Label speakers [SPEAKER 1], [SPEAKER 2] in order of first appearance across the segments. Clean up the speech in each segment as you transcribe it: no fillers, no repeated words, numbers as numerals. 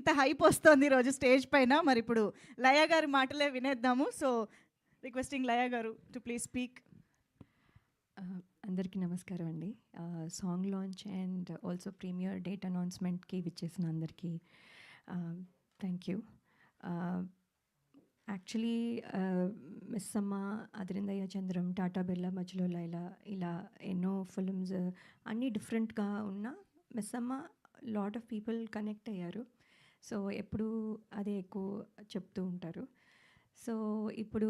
[SPEAKER 1] ఇంత హైప్ వస్తోంది ఈరోజు స్టేజ్ పైన. మరి ఇప్పుడు లయ గారి మాటలే వినేద్దాము. సో రిక్వెస్టింగ్ లయ గారు టు ప్లీజ్ స్పీక్.
[SPEAKER 2] అందరికీ నమస్కారం అండి. Song launch and also premiere date అనౌన్స్మెంట్కి విచ్చేసిన అందరికీ థ్యాంక్ యూ. యాక్చువల్లీ మిస్ అమ్మ, అదిరిందయ్య చంద్రం, టాటా బిర్లా, మధ్యలో లైలా, ఇలా ఎన్నో ఫిల్మ్స్ అన్నీ డిఫరెంట్గా ఉన్న మిస్ అమ్మ లాట్ ఆఫ్ పీపుల్ కనెక్ట్ అయ్యారు. సో ఎప్పుడు అదే ఎక్కువ చెప్తూ ఉంటారు. సో ఇప్పుడు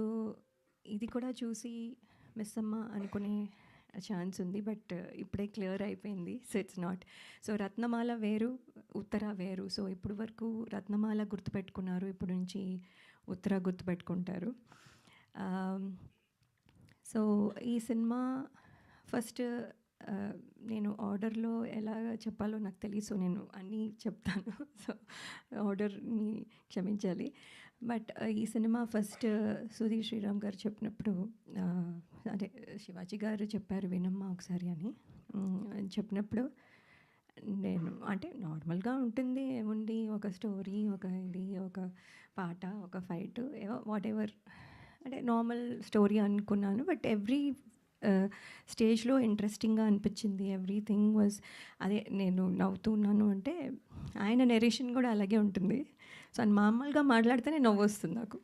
[SPEAKER 2] ఇది కూడా చూసి మిస్ అమ్మ అనుకునే ఛాన్స్ ఉంది, బట్ ఇప్పుడే క్లియర్ అయిపోయింది. So it's not. సో రత్నమాల వేరు, ఉత్తర వేరు. సో ఇప్పుడు వరకు రత్నమాల గుర్తుపెట్టుకున్నారు, ఇప్పుడు నుంచి ఉత్తర గుర్తుపెట్టుకుంటారు. సో ఈ సినిమా ఫస్ట్ నేను ఆర్డర్లో ఎలా చెప్పాలో నాకు తెలియదు. సో నేను అన్నీ చెప్తాను. సో ఆర్డర్ని క్షమించాలి. బట్ ఈ సినిమా ఫస్ట్ సుధీర్ శ్రీరామ్ గారు చెప్పినప్పుడు, అదే శివాజీ గారు చెప్పారు వినమ్మా ఒకసారి అని చెప్పినప్పుడు, నేను అంటే నార్మల్గా ఉంటుంది, ఏముంది ఒక స్టోరీ, ఒక ఇది, ఒక పాట, ఒక ఫైట్, ఏవో వాట్ ఎవర్, అంటే నార్మల్ స్టోరీ అనుకున్నాను. బట్ ఎవ్రీ స్టేజ్లో ఇంట్రెస్టింగ్గా అనిపించింది. ఎవ్రీథింగ్ వాజ్ అదే. నేను నవ్వుతున్నాను అంటే ఆయన నెరేషన్ కూడా అలాగే ఉంటుంది. సో ఆయన మామూలుగా మాట్లాడితేనే నవ్వు వస్తుంది నాకు.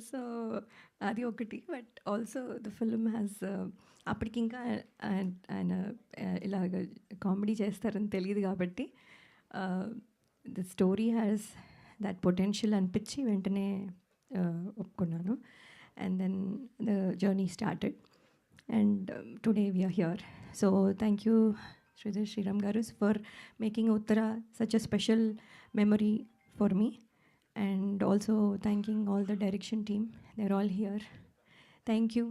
[SPEAKER 2] సో అది ఒకటి. But also the film has, అప్పటికి ఇంకా ఆయన ఇలాగ కామెడీ చేస్తారని తెలియదు కాబట్టి the story has that potential అనిపించి వెంటనే ఒప్పుకున్నాను. And then the journey started and today we're here. So thank you Sridhar Sriram Garu for making Uttara such a special memory for me, and also thanking all the direction team. They're all here. Thank you.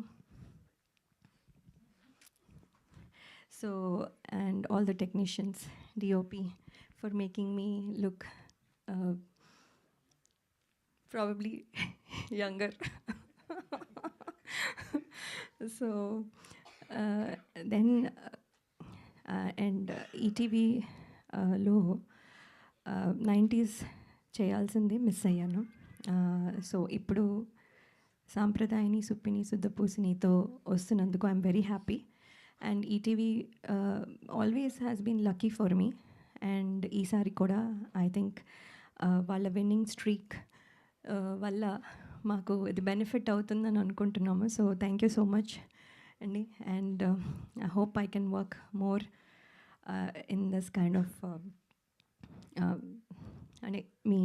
[SPEAKER 2] So, and all the technicians, DOP, for making me look probably younger. So then and ఈటీవీలో 90s చేయాల్సింది miss అయ్యాను. So ఇప్పుడు సాంప్రదాయని, సుప్పిని, శుద్ధపూసినితో వస్తున్నందుకు I'm very happy. And ETV always has been lucky for me. And ఈసారి కూడా I think వాళ్ళ winning streak వల్ల మాకు ఇది బెనిఫిట్ అవుతుందని అనుకుంటున్నాము. So thank you so much అండి. And I hope I can work more in this kind of అంటే మీ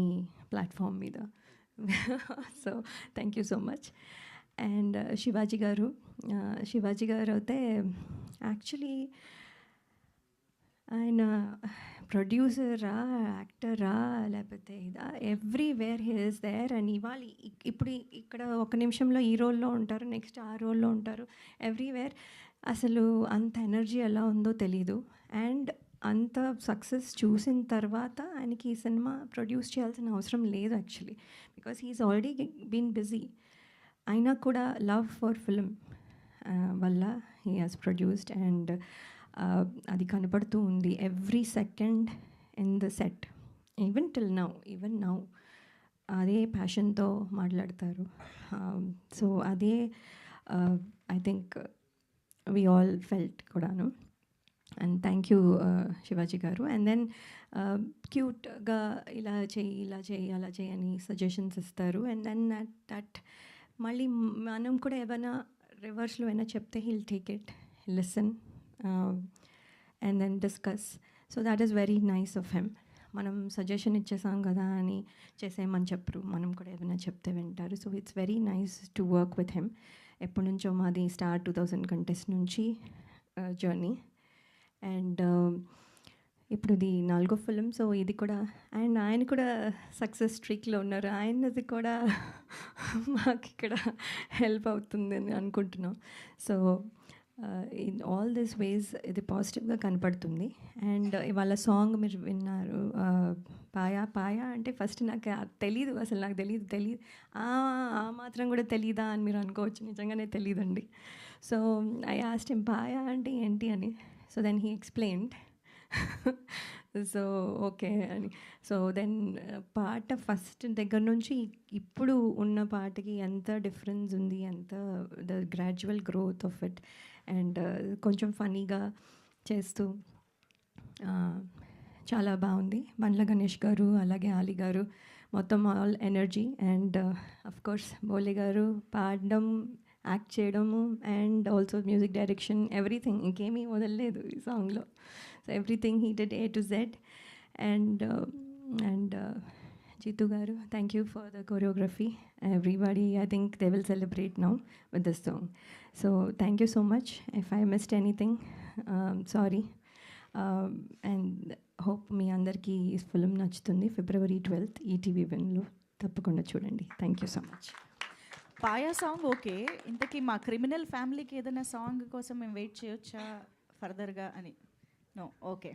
[SPEAKER 2] ప్లాట్ఫామ్ మీద. So thank you so much. And Shivaji గారు అయితే యాక్చువల్లీ ఆయన ప్రొడ్యూసరా, యాక్టరా, లేకపోతే ఇదా, everywhere he is there. And ఇవాళ ఇప్పుడు ఇక్కడ ఒక నిమిషంలో ఈ రోల్లో ఉంటారు, నెక్స్ట్ ఆ రోల్లో ఉంటారు, ఎవ్రీవేర్. అసలు అంత ఎనర్జీ ఎలా ఉందో తెలీదు. అండ్ అంత సక్సెస్ చూసిన తర్వాత ఆయనకి ఈ సినిమా ప్రొడ్యూస్ చేయాల్సిన అవసరం లేదు actually, because he is already been busy. అయినా కూడా లవ్ ఫర్ ఫిల్మ్ వల్ల హీ హాజ్ ప్రొడ్యూస్డ్. అండ్ అది కనపడుతూ ఉంది every second in the set, even till now అదే ప్యాషన్తో మాట్లాడతారు. సో అదే I think we all felt కూడాను. And thank you Shivaji garu. And then క్యూట్గా ఇలా చేయి అలా చేయి అని సజెషన్స్ ఇస్తారు. అండ్ దెన్ దట్ మళ్ళీ మనం కూడా ఏమైనా రివర్స్లో అయినా చెప్తే he'll take it, listen, and then discuss. So that is very nice of him. మనం సజెషన్ ఇచ్చేసాం కదా అని చేసేయమని చెప్పరు, మనం కూడా ఏమైనా చెప్తే వింటారు. So it's very nice to work with him. ఎప్పటి నుంచో మాది స్టార్ 2000 కంటెస్ట్ నుంచి జర్నీ. అండ్ ఇప్పుడు ఇది 4వ ఫిలిం. సో ఇది కూడా, అండ్ ఆయన కూడా సక్సెస్ స్ట్రీక్లో ఉన్నారు. ఆయనది కూడా మాకు ఇక్కడ హెల్ప్ అవుతుందని అనుకుంటున్నాం. సో ఇన్ ఆల్ దిస్ వేస్ ఇది పాజిటివ్గా కనపడుతుంది. అండ్ ఇవాళ సాంగ్ మీరు విన్నారు, పాయా అంటే ఫస్ట్ నాకు తెలీదు, అసలు నాకు తెలియదు ఆ మాత్రం కూడా తెలీదా అని మీరు అనుకోవచ్చు. నిజంగానే తెలియదండి. సో ఐ ఆస్క్డ్ హిమ్ పాయా అంటే ఏంటి అని. So then he explained so okay అని. సో దెన్ పాట ఫస్ట్ దగ్గర నుంచి ఇప్పుడు ఉన్న పాటకి ఎంత డిఫరెన్స్ ఉంది, ఎంత the gradual growth of it. And కొంచెం ఫనీగా చేస్తూ చాలా బాగుంది. బండ్ల గణేష్ గారు, అలాగే ఆలి గారు, మొత్తం all energy. And of course Bhole గారు పాడడం, యాక్ట్ చేయడము, and also music direction, everything. ఇంకేమీ వదలలేదు ఈ సాంగ్లో. So everything he did A to Z. And Jeetu గారు, thank you for the choreography. Everybody, I think they will celebrate now with this song. So thank you so much. If I missed anything, sorry. And hope మీ అందరికీ ఈ film నచ్చుతుంది. February 12th ETV విన్లో తప్పకుండా చూడండి. Thank you so much.
[SPEAKER 1] Paya song okay. ఇంతకీ మా criminal ఫ్యామిలీకి ఏదైనా సాంగ్ కోసం మేము వెయిట్ చేయొచ్చా ఫర్దర్గా అని? No, okay.